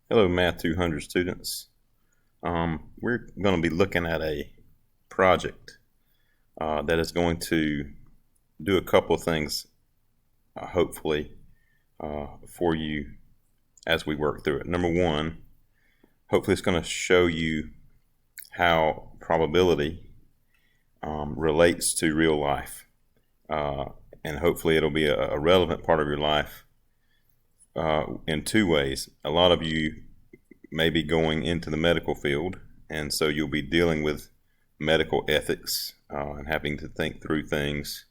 Hello, Math 200 students. We're going to be looking at a project that is going to do a couple of things, hopefully, for you as we work through it. Number one, hopefully it's going to show you how probability relates to real life. And hopefully it'll be a relevant part of your life in two ways. A lot of you may be going into the medical field, and so you'll be dealing with medical ethics and having to think through things,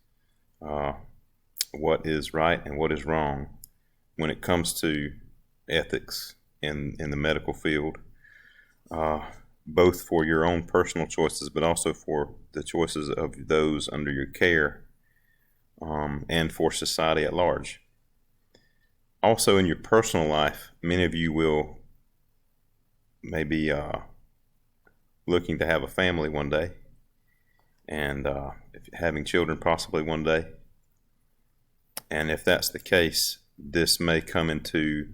what is right and what is wrong when it comes to ethics in the medical field, both for your own personal choices, but also for the choices of those under your care, and for society at large. Also, in your personal life, many of you will maybe looking to have a family one day, and having children possibly one day. And if that's the case, this may come into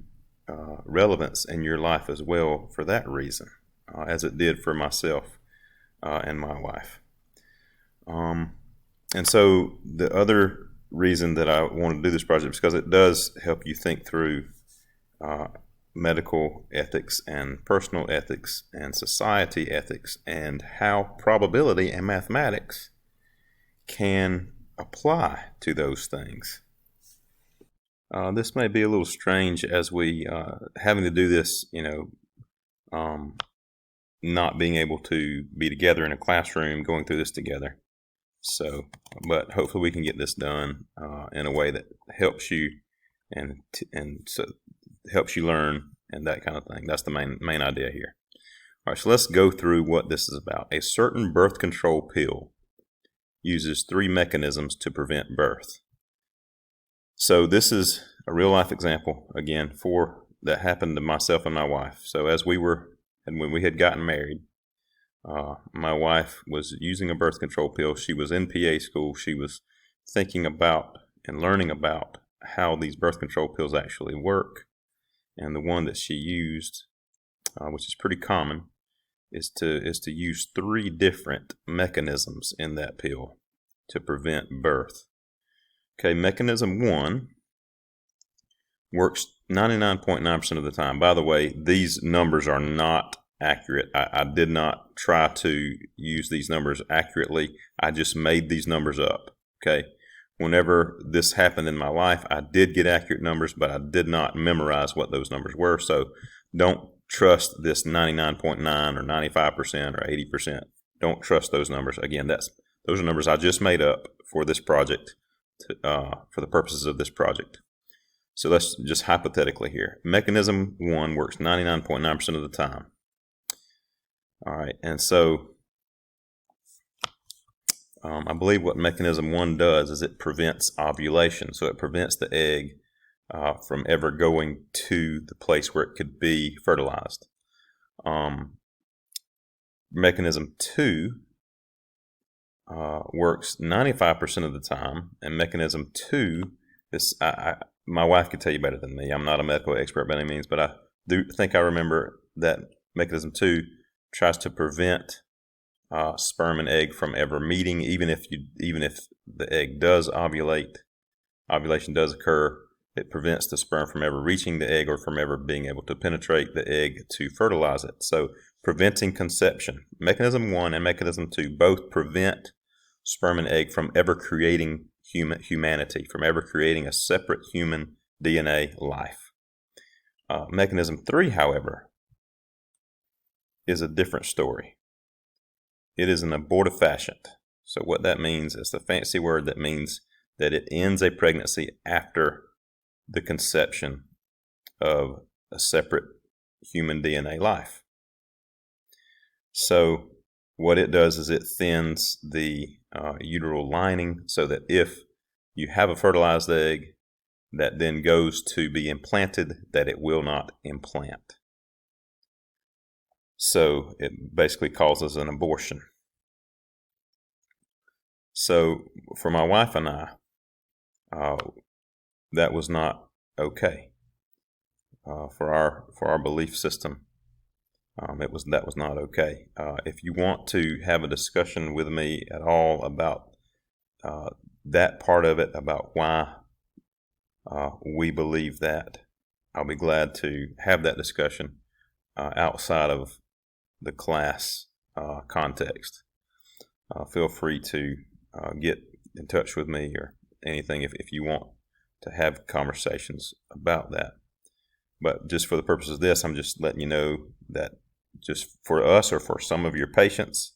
relevance in your life as well for that reason, as it did for myself and my wife. And so the other reason that I want to do this project is because it does help you think through medical ethics and personal ethics and society ethics and how probability and mathematics can apply to those things. This may be a little strange as we having to do this, not being able to be together in a classroom going through this together. So, but hopefully we can get this done in a way that helps you and so helps you learn and that kind of thing. That's the main idea here. All right, so let's go through what this is about. A certain birth control pill uses 3 mechanisms to prevent birth. So this is a real life example, again, that happened to myself and my wife. So when we had gotten married, my wife was using a birth control pill. She was in PA school. She was thinking about and learning about how these birth control pills actually work. And the one that she used, which is pretty common, is to use 3 different mechanisms in that pill to prevent birth. Okay, mechanism 1 works 99.9% of the time. By the way, these numbers are not accurate. I did not try to use these numbers accurately. I just made these numbers up. Okay. Whenever this happened in my life, I did get accurate numbers, but I did not memorize what those numbers were. So don't trust this 99.9 or 95% or 80%. Don't trust those numbers. Again, those are numbers I just made up for this project, for the purposes of this project. So let's just hypothetically here. Mechanism 1 works 99.9% of the time. All right, and so I believe what mechanism 1 does is it prevents ovulation. So it prevents the egg from ever going to the place where it could be fertilized. Mechanism 2 works 95% of the time, and mechanism 2 is, my wife could tell you better than me. I'm not a medical expert by any means, but I do think I remember that mechanism 2 tries to prevent sperm and egg from ever meeting, even if the egg does ovulate, ovulation does occur. It prevents the sperm from ever reaching the egg or from ever being able to penetrate the egg to fertilize it. So preventing conception. Mechanism 1 and mechanism 2 both prevent sperm and egg from ever creating humanity, from ever creating a separate human DNA life. Mechanism 3, however, is a different story. It is an abortifacient. So what that means is the fancy word that means that it ends a pregnancy after the conception of a separate human DNA life. So what it does is it thins the uteral lining so that if you have a fertilized egg that then goes to be implanted, that it will not implant. So it basically causes an abortion. So for my wife and I, that was not okay. for our belief system. That was not okay. If you want to have a discussion with me at all about that part of it, about why we believe that, I'll be glad to have that discussion outside of the class context. Feel free to get in touch with me or anything if you want to have conversations about that. But just for the purpose of this, I'm just letting you know that just for us or for some of your patients,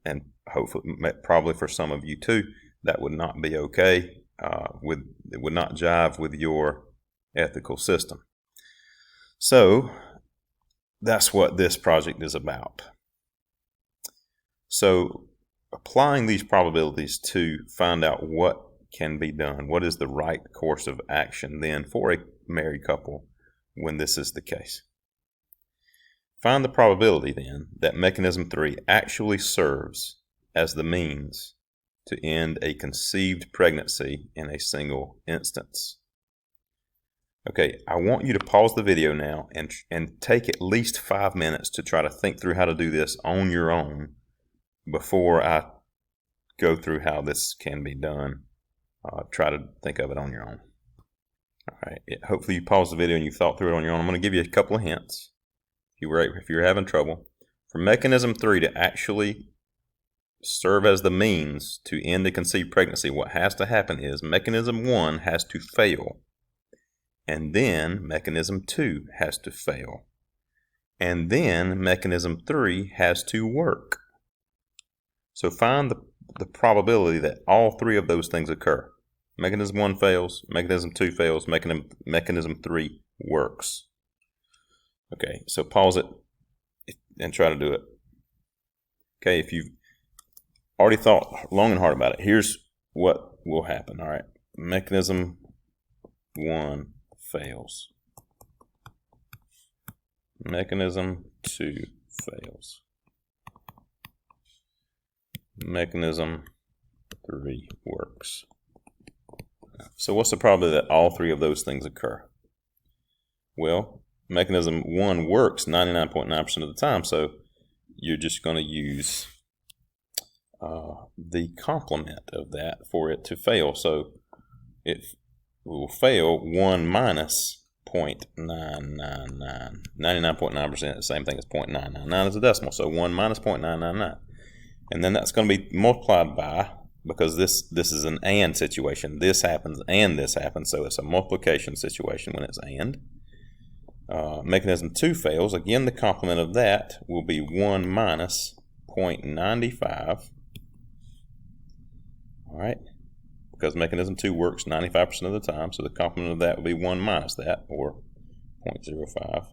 and hopefully probably for some of you too, that would not be okay. It would not jive with your ethical system. So that's what this project is about. So applying these probabilities to find out what can be done, what is the right course of action then for a married couple when this is the case. Find the probability then that mechanism 3 actually serves as the means to end a conceived pregnancy in a single instance. Okay, I want you to pause the video now and take at least 5 minutes to try to think through how to do this on your own before I go through how this can be done. Try to think of it on your own. All right, hopefully you paused the video and you thought through it on your own. I'm going to give you a couple of hints. If you're having trouble, for mechanism 3 to actually serve as the means to end a conceived pregnancy, what has to happen is mechanism 1 has to fail, and then mechanism 2 has to fail, and then mechanism 3 has to work. So find the probability that all three of those things occur. Mechanism 1 fails, mechanism 2 fails, mechanism 3 works. Okay, so pause it and try to do it. Okay, if you've already thought long and hard about it, here's what will happen. All right, mechanism 1 fails. Mechanism 2 fails. Mechanism 3 works. So what's the probability that all three of those things occur? Well, mechanism 1 works 99.9% of the time, so you're just going to use the complement of that for it to fail. So it will fail 1 minus 0.999. 99.9% the same thing as 0.999 is a decimal, so 1 minus 0.999. And then that's going to be multiplied by, because this is an and situation. This happens and this happens, so it's a multiplication situation when it's and. Mechanism 2 fails. Again, the complement of that will be 1 minus 0.95. All right, because mechanism 2 works 95% of the time, so the complement of that will be 1 minus that, or 0.05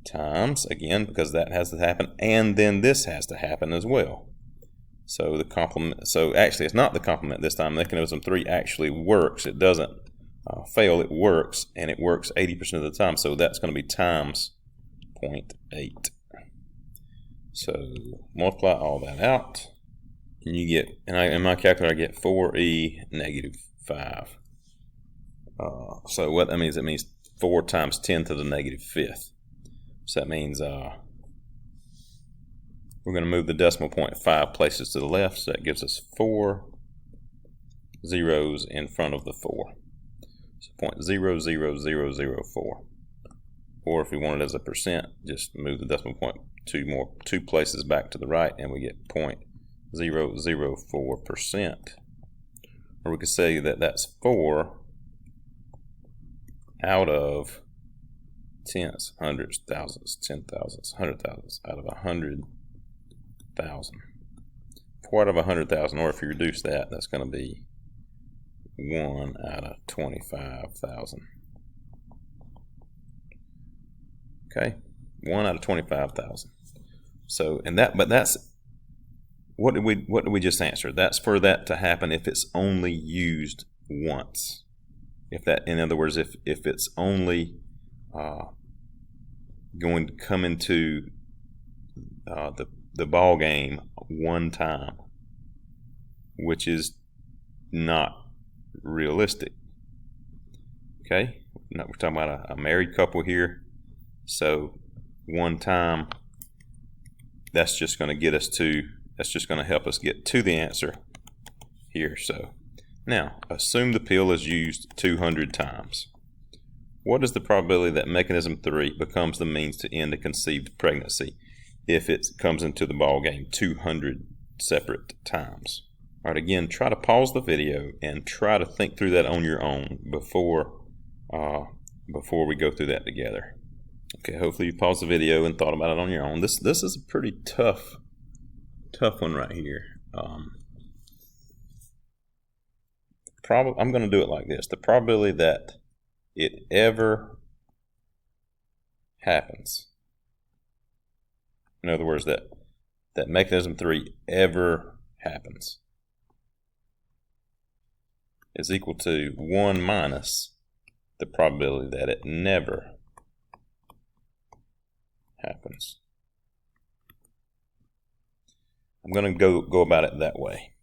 times, again, because that has to happen, and then this has to happen as well. So the complement, so actually it's not the complement this time. Mechanism 3 actually works. It doesn't fail, it works, and it works 80% of the time, so that's going to be times 0.8. So multiply all that out, and you get, in my calculator I get 4e negative 5. So what that means, it means 4 times 10 to the negative 5th. So that means we're going to move the decimal point 5 places to the left, so that gives us 4 zeros in front of the 4. So 0.00004. Or if we want it as a percent, just move the decimal point 2 places back to the right, and we get 0.004%. Or we could say that that's 4 out of tens, hundreds, thousands, 10,000s, 100,000s out of 100,000. 4 out of 100,000, or if you reduce that, that's going to be 1 out of 25,000. Okay, 1 out of 25,000. So, but that's what did we just answer? That's for that to happen if it's only used once. If that, in other words, if it's only going to come into the ball game one time, which is not realistic. Okay, now we're talking about a married couple here. So 1 time, that's just going to get us to, that's just going to help us get to the answer here. So now, assume the pill is used 200 times. What is the probability that mechanism 3 becomes the means to end a conceived pregnancy if it comes into the ball game 200 separate times? All right, again, try to pause the video and try to think through that on your own before we go through that together. Okay, hopefully you paused the video and thought about it on your own. This is a pretty tough one right here. I'm going to do it like this. The probability that it ever happens, in other words, that mechanism 3 ever happens, is equal to 1 minus the probability that it never happens. I'm going to go about it that way.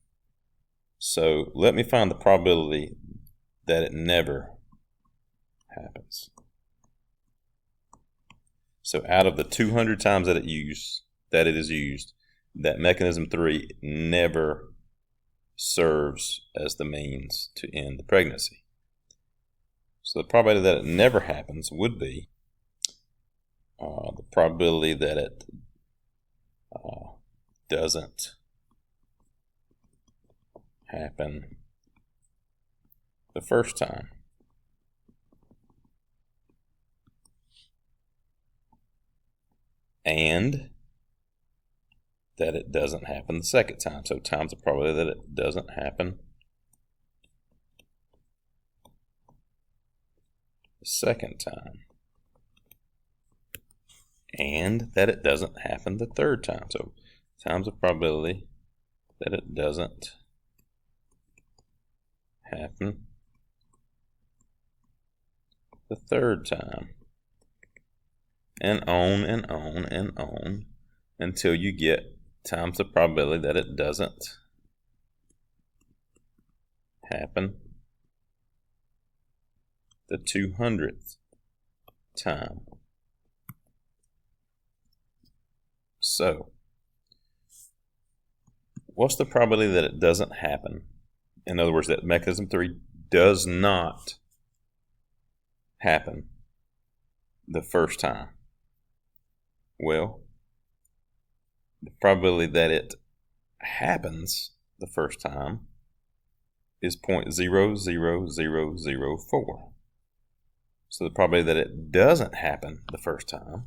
So let me find the probability that it never happens. So out of the 200 times that it is used, that mechanism 3 never serves as the means to end the pregnancy. So the probability that it never happens would be the probability that it doesn't happen the first time. And that it doesn't happen the second time. So times the probability that it doesn't happen the second time. And that it doesn't happen the third time. So times the probability that it doesn't happen the third time. And on and on and on until you get times the probability that it doesn't happen the 200th time. So, what's the probability that it doesn't happen? In other words, that mechanism 3 does not happen the first time. Well, the probability that it happens the first time is 0.00004. So the probability that it doesn't happen the first time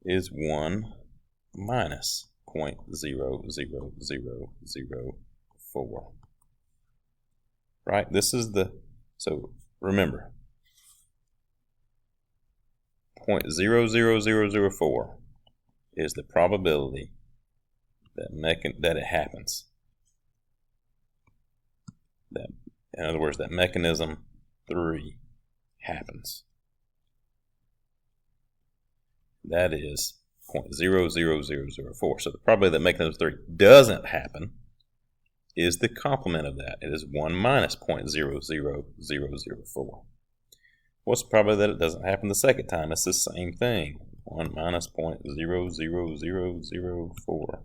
is 1 minus 0.00004. Right? This is so remember, 0.00004 is the probability that it happens. In other words, that mechanism 3 happens. That is 0.00004. So the probability that mechanism 3 doesn't happen is the complement of that. It is 1 minus 0.00004. What's the probability that it doesn't happen the second time? It's the same thing. 1 minus 0.00004.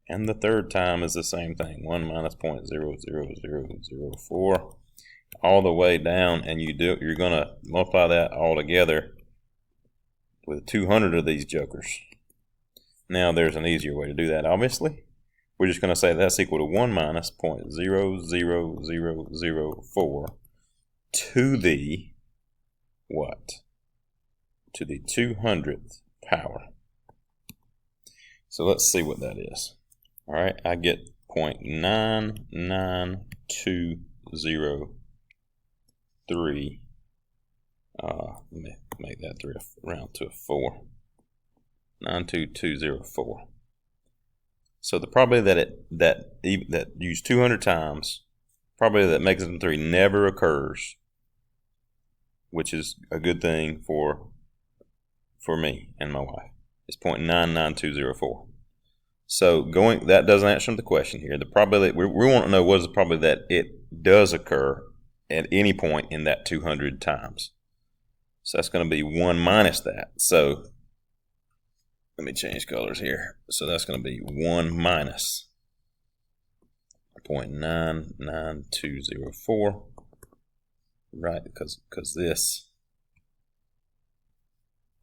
And the third time is the same thing. 1 minus 0.00004. All the way down, and you're going to multiply that all together with 200 of these jokers. Now there's an easier way to do that, obviously. We're just going to say that's equal to 1 minus 0.00004 to the what? To the 200th power. So let's see what that is. All right, I get 0.99203. Let me make that 3 round to a 4. 92204. So the probability that used 200 times, probability that mechanism 3 never occurs, which is a good thing for me and my wife, is 0.99204. So that doesn't answer the question here. The probability we want to know what is the probability that it does occur at any point in that 200 times. So that's going to be 1 minus that. So let me change colors here. So that's going to be 1 minus 0.99204, right? Because this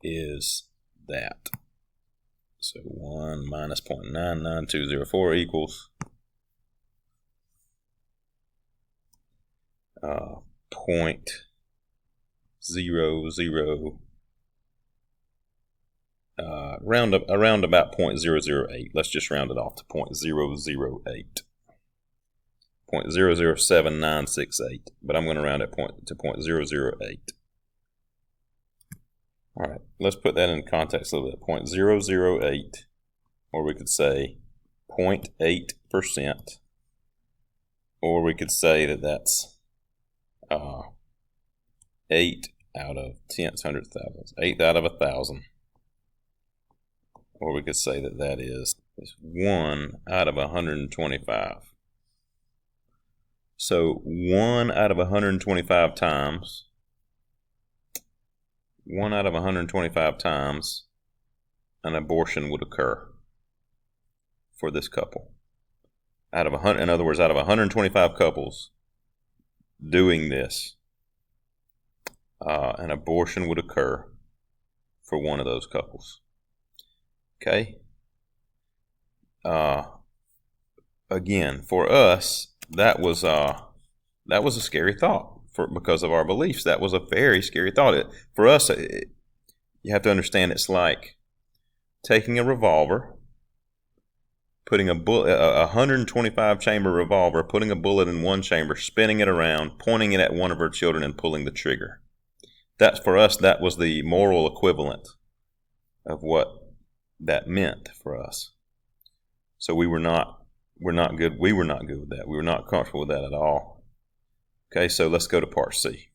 is that. So 1 minus 0.99204 equals 0.00, around about 0.008. Let's just round it off to 0.008. 0.007968, but I'm going to round it to 0.008. All right, let's put that in context a little bit. 0.008, or we could say 0.8%, or we could say that that's 8 out of tenths, hundredths, thousands, 8 out of 1,000. Or we could say that that is 1 out of 125. So 1 out of 125 times, 1 out of 125 times an abortion would occur for this couple. Out of 100, in other words, out of 125 couples doing this, an abortion would occur for one of those couples. Okay. Again, for us, that was a scary thought because of our beliefs. That was a very scary thought. For us, you have to understand it's like taking a revolver, putting a 125 chamber revolver, putting a bullet in one chamber, spinning it around, pointing it at one of our children, and pulling the trigger. That's, for us, that was the moral equivalent of what that meant for us. So we were not good with that. We were not comfortable with that at all. Okay, so let's go to part C.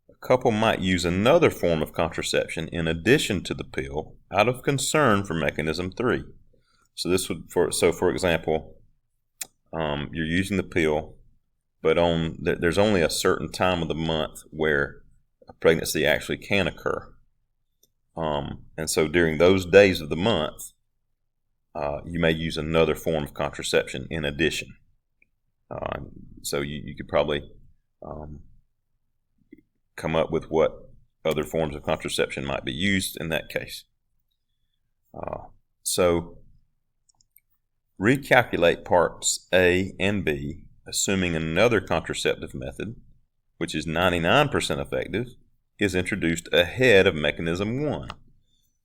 A couple might use another form of contraception in addition to the pill out of concern for mechanism 3. So this would, for example, you're using the pill, but there's only a certain time of the month where a pregnancy actually can occur. And so during those days of the month, you may use another form of contraception in addition. So you could probably come up with what other forms of contraception might be used in that case. So recalculate parts A and B, assuming another contraceptive method, which is 99% effective, is introduced ahead of mechanism 1.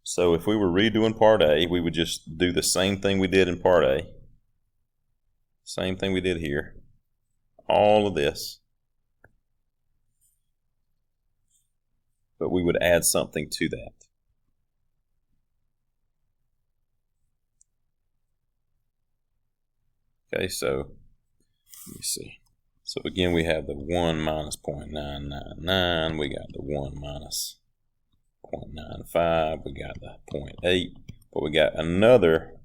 So if we were redoing part A, we would just do the same thing we did in part A. Same thing we did here. All of this. But we would add something to that. Okay, so let me see. So again, we have the 1 minus 0.999. We got the 1 minus 0.95. We got the 0.8. But we got another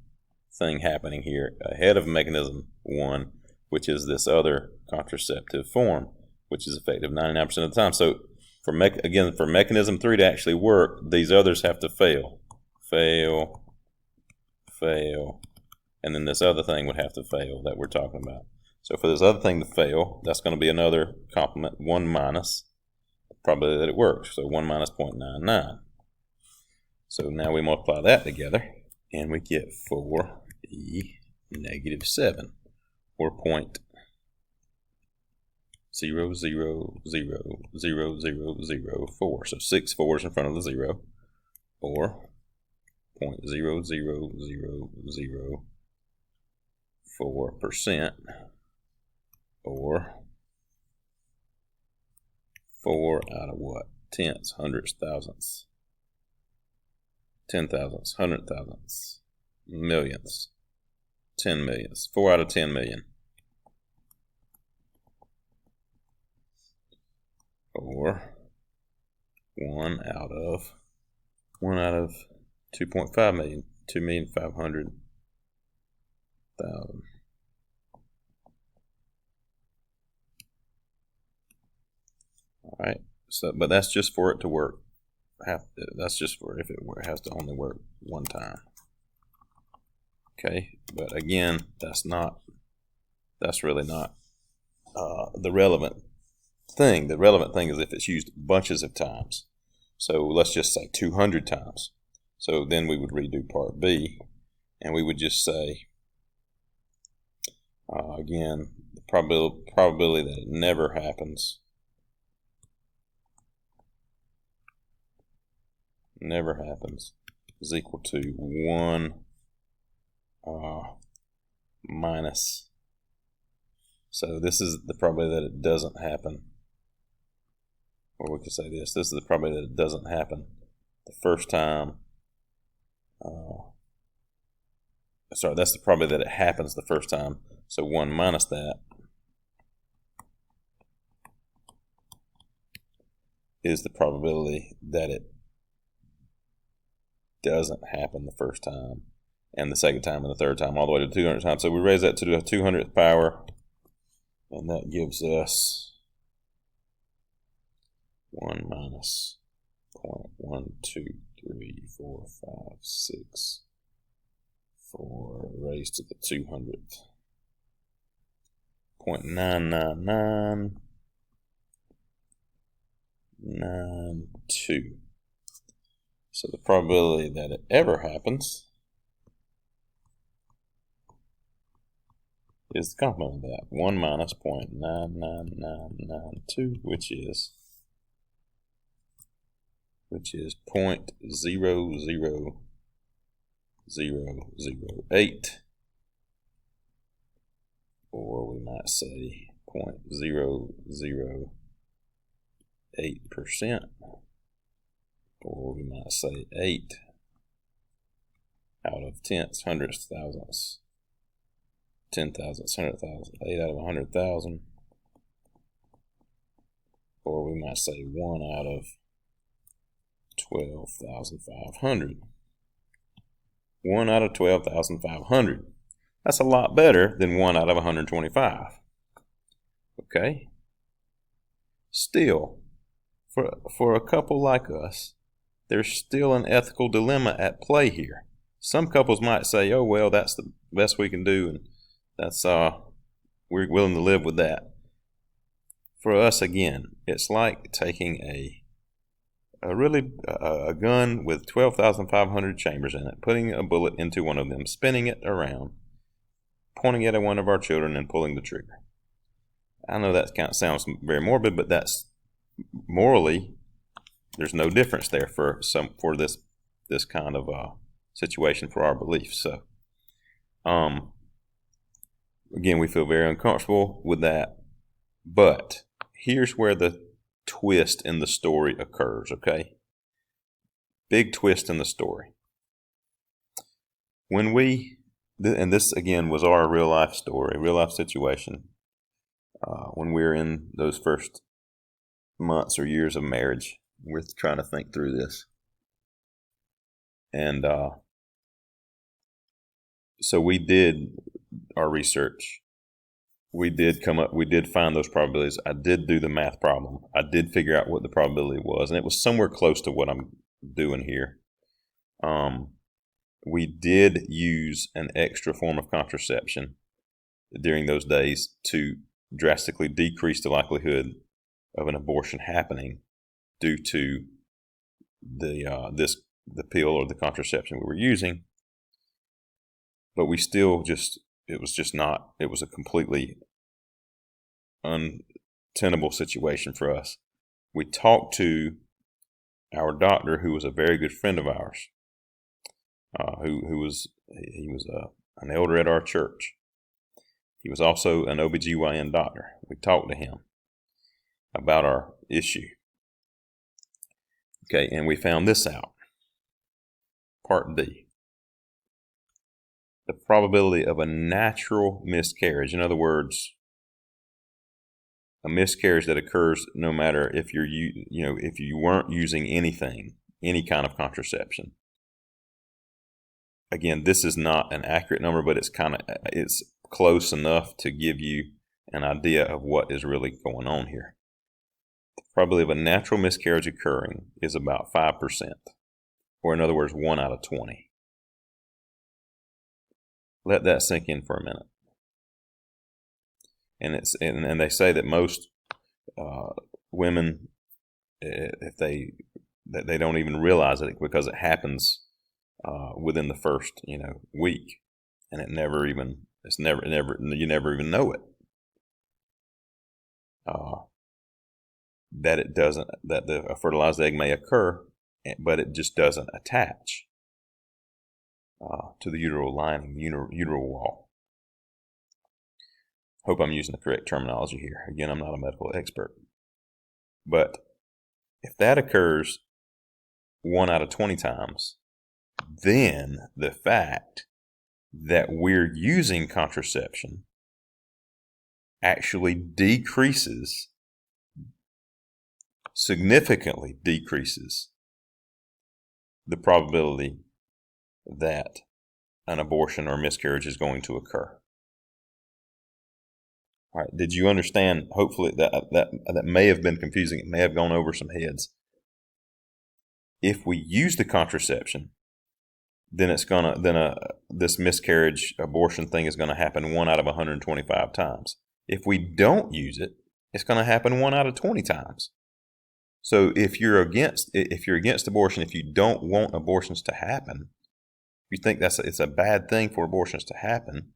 thing happening here ahead of mechanism 1, which is this other contraceptive form, which is effective 99% of the time. So for mechanism 3 to actually work, these others have to fail, and then this other thing would have to fail that we're talking about. So for this other thing to fail, that's going to be another complement, 1 minus, probably that it works. So 1 minus 0.99. So now we multiply that together, and we get 4e negative 7, or 0.000004. So 6 fours in front of the 0, or 0.00004%, or 4 out of what? Tenths, hundredths, thousandths, 10 thousandths, 100 thousandths, millionths, 10 millionths, 4 out of 10 million. Or 1 out of 2.5 million, 2,500,000. All right. So, but that's just for it to work. That's just for if it has to only work one time. Okay. But again, that's really not the relevant thing. The relevant thing is if it's used bunches of times. So let's just say 200 times. So then we would redo part B, and we would just say, again, the probability that it never happens, is equal to 1 minus. So this is the probability that it doesn't happen. Or we could say this is the probability that it doesn't happen the first time. Sorry, that's the probability that it happens the first time. So 1 minus that is the probability that it doesn't happen the first time, and the second time, and the third time, all the way to 200 times. So we raise that to the 200th power, and that gives us 1 minus 0.1234564 raised to the 200th. 0.99992. So the probability that it ever happens is the complement of that. 1 minus 0.99992, which is 0.00008, or we might say 0.008%, or we might say 8 out of tenths, hundredths, thousandths, 10,000, 100,000, 8 out of 100,000, or we might say 1 out of 12,500. 1 out of 12,500. That's a lot better than 1 out of 125. Okay? Still, for a couple like us, there's still an ethical dilemma at play here. Some couples might say, oh, well, that's the best we can do, and that's we're willing to live with that. For us, again, it's like taking a gun with 12,500 chambers in it, putting a bullet into one of them, spinning it around, pointing it at one of our children, and pulling the trigger. I know that kind of sounds very morbid, but that's morally, there's no difference there for this kind of situation for our beliefs. So, again, we feel very uncomfortable with that, but here's where the twist in the story occurs, okay? Big twist in the story. When and this again was our real life story, real life situation, when we're in those first months or years of marriage, we're trying to think through this. And so we did our research. We did find those probabilities. I did do the math problem. I did figure out what the probability was, and it was somewhere close to what I'm doing here. We did use an extra form of contraception during those days to drastically decrease the likelihood of an abortion happening due to the pill or the contraception we were using. But we still it was a completely untenable situation for us. We talked to our doctor, who was a very good friend of ours, he was an elder at our church. He was also an OBGYN doctor. We talked to him about our issue. Okay, and we found this out. Part D. The probability of a natural miscarriage, in other words, a miscarriage that occurs no matter if if you weren't using anything, any kind of contraception. Again, this is not an accurate number, but it's close enough to give you an idea of what is really going on here. the probability of a natural miscarriage occurring is about 5%, or in other words, 1 out of 20. Let that sink in for a minute. And they say that most women, if they don't even realize it because it happens within the first week, and you never even know it. That a fertilized egg may occur, but it just doesn't attach to the uteral lining, uteral wall. Hope I'm using the correct terminology here. Again, I'm not a medical expert. But if that occurs 1 out of 20 times, then the fact that we're using contraception actually significantly decreases the probability that an abortion or miscarriage is going to occur. All right, did you understand? Hopefully that may have been confusing. It may have gone over some heads. If we use the contraception, then this miscarriage abortion thing is going to happen 1 out of 125 times. If we don't use it, it's going to happen 1 out of 20 times. So if you're against abortion, if you don't want abortions to happen, if you think it's a bad thing for abortions to happen,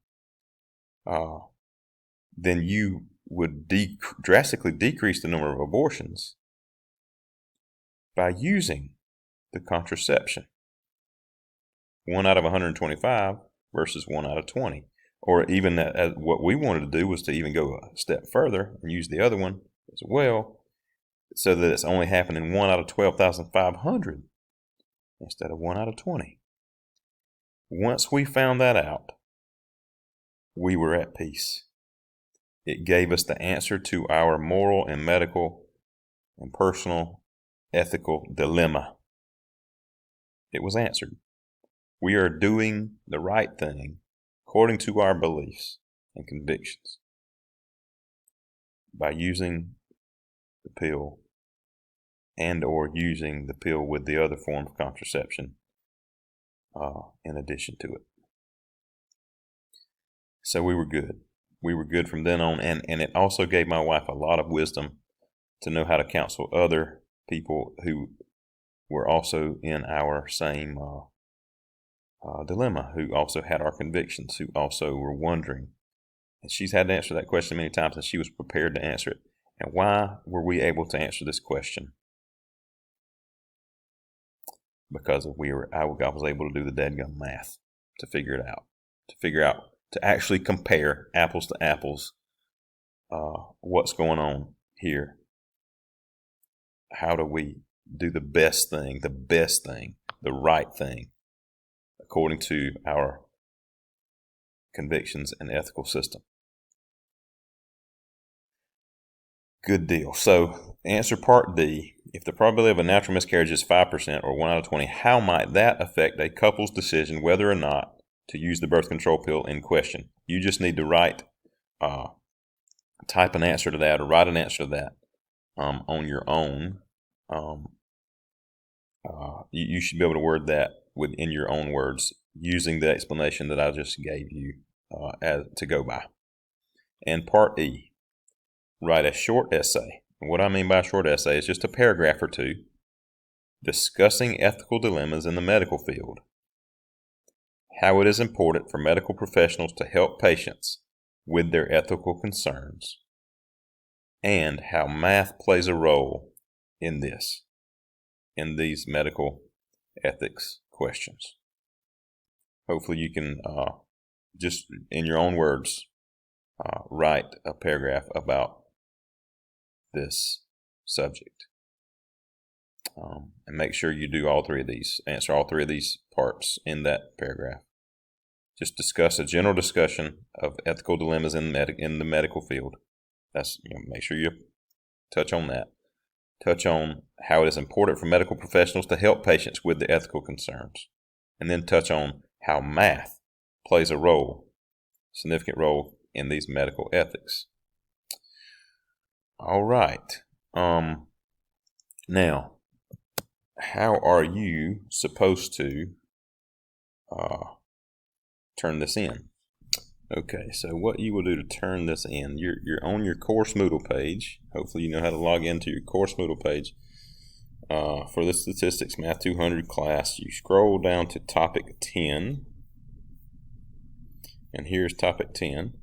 then you would drastically decrease the number of abortions by using the contraception. 1 out of 125 versus 1 out of 20. Or even what we wanted to do was to even go a step further and use the other one as well, so that it's only happening 1 out of 12,500 instead of 1 out of 20. Once we found that out, we were at peace. It gave us the answer to our moral and medical and personal ethical dilemma. It was answered. We are doing the right thing according to our beliefs and convictions by using the pill and or using the pill with the other form of contraception in addition to it. So we were good. We were good from then on, and it also gave my wife a lot of wisdom to know how to counsel other people who were also in our same dilemma, who also had our convictions, who also were wondering. And she's had to answer that question many times, and she was prepared to answer it. And why were we able to answer this question? Because I was able to do the dadgum math to figure it out, to actually compare apples to apples, what's going on here. How do we do the best thing, the right thing, according to our convictions and ethical system? Good deal. So answer part D. If the probability of a natural miscarriage is 5% or 1 out of 20, how might that affect a couple's decision whether or not to use the birth control pill in question? You just need to type an answer to that, or write an answer to that on your own. You should be able to word that in your own words using the explanation that I just gave you to go by. And part E, write a short essay. And what I mean by a short essay is just a paragraph or two discussing ethical dilemmas in the medical field, how it is important for medical professionals to help patients with their ethical concerns, and how math plays a role in these medical ethics questions. Hopefully you can just in your own words write a paragraph about this subject, and make sure you do all three of these, answer all three of these parts in that paragraph. Just discuss a general discussion of ethical dilemmas in the medical field. That's, make sure you touch on that. Touch on how it is important for medical professionals to help patients with their ethical concerns, and then touch on how math plays a significant role in these medical ethics. All right. Now, how are you supposed to turn this in? Okay, so what you will do to turn this in, you're on your course Moodle page. Hopefully you know how to log into your course Moodle page. For the Statistics Math 200 class, you scroll down to topic 10. And here's topic 10.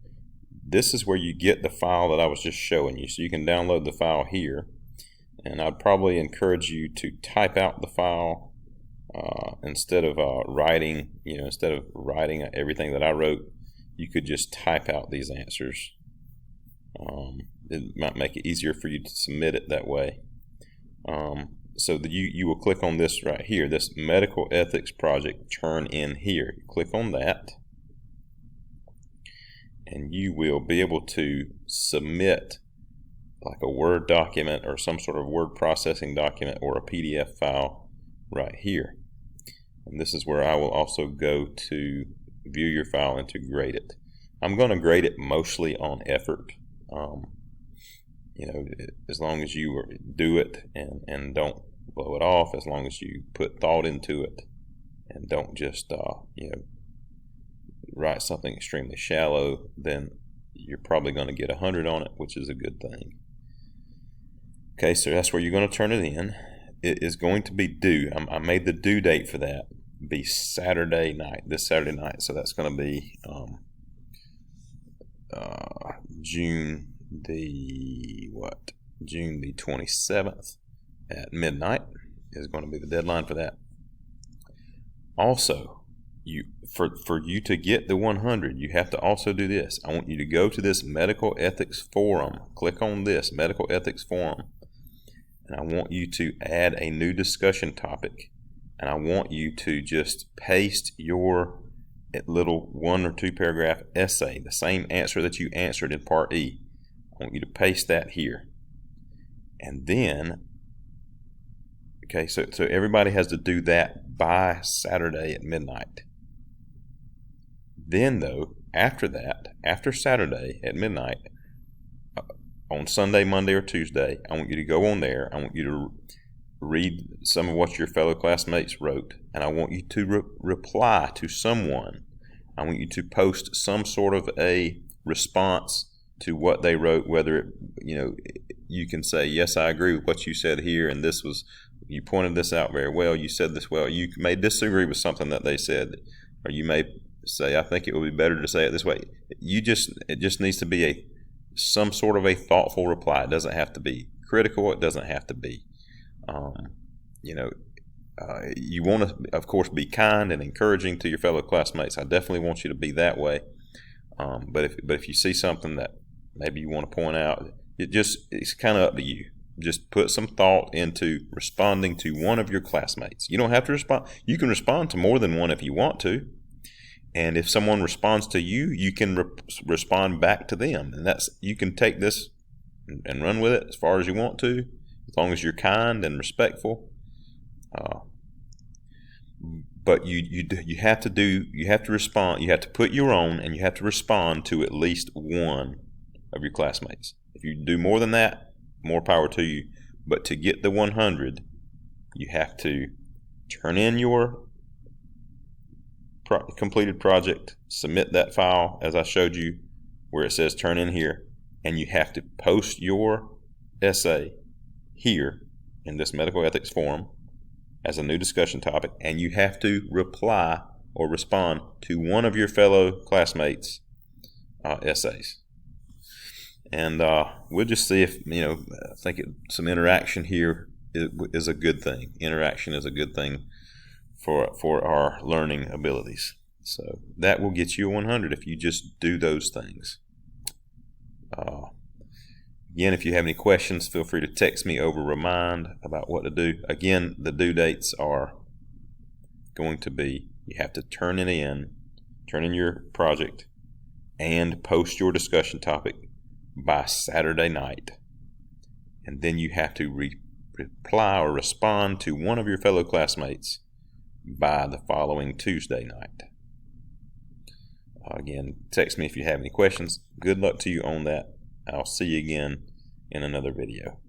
This is where you get the file that I was just showing you. So you can download the file here. And I'd probably encourage you to type out the file instead of writing. Instead of writing everything that I wrote, you could just type out these answers. It might make it easier for you to submit it that way. So you will click on this right here, this medical ethics project, turn in here. Click on that, and you will be able to submit like a Word document or some sort of word processing document or a PDF file right here. And this is where I will also go to view your file and to grade it. I'm going to grade it mostly on effort. As long as you do it and don't blow it off, as long as you put thought into it and don't just write something extremely shallow, then you're probably going to get 100 on it, which is a good thing. Okay, so that's where you're going to turn it in. It is going to be due. I made the due date for that be Saturday night, this Saturday night. So that's going to be June the 27th at midnight is going to be the deadline for that. Also, for you to get the 100, you have to also do this. I want you to go to this medical ethics forum. Click on this medical ethics forum, and I want you to add a new discussion topic, and I want you to just paste your little 1 or 2 paragraph essay, the same answer that you answered in part E. I want you to paste that here. And then, okay, so everybody has to do that by Saturday at midnight. Then though, after that, after Saturday at midnight, on Sunday, Monday, or Tuesday, I want you to go on there. I want you to read some of what your fellow classmates wrote, and I want you to reply to someone. I want you to post some sort of a response to what they wrote, whether you can say, yes, I agree with what you said here, and you pointed this out very well, you said this well. You may disagree with something that they said, or you may say, I think it would be better to say it this way. It just needs to be some sort of a thoughtful reply. It doesn't have to be critical. It doesn't have to be, you want to, of course, be kind and encouraging to your fellow classmates. I definitely want you to be that way. But if you see something that maybe you want to point out, it's kind of up to you. Just put some thought into responding to one of your classmates. You don't have to respond. You can respond to more than one if you want to. And if someone responds to you, you can respond back to them. And you can take this and run with it as far as you want to, as long as you're kind and respectful. But you have to respond. You have to put your own, and you have to respond to at least one of your classmates. If you do more than that, more power to you. But to get the 100, you have to turn in your completed project, submit that file as I showed you where it says turn in here, and you have to post your essay here in this medical ethics forum as a new discussion topic, and you have to reply or respond to one of your fellow classmates' essays. And we'll just see if, I think some interaction here is a good thing. Interaction is a good thing for our learning abilities. So that will get you a 100 if you just do those things. Again, if you have any questions, feel free to text me over remind about what to do. Again, the due dates are going to be, you have to turn in your project and post your discussion topic by Saturday night. And then you have to reply or respond to one of your fellow classmates by the following Tuesday night. Again, text me if you have any questions. Good luck to you on that. I'll see you again in another video.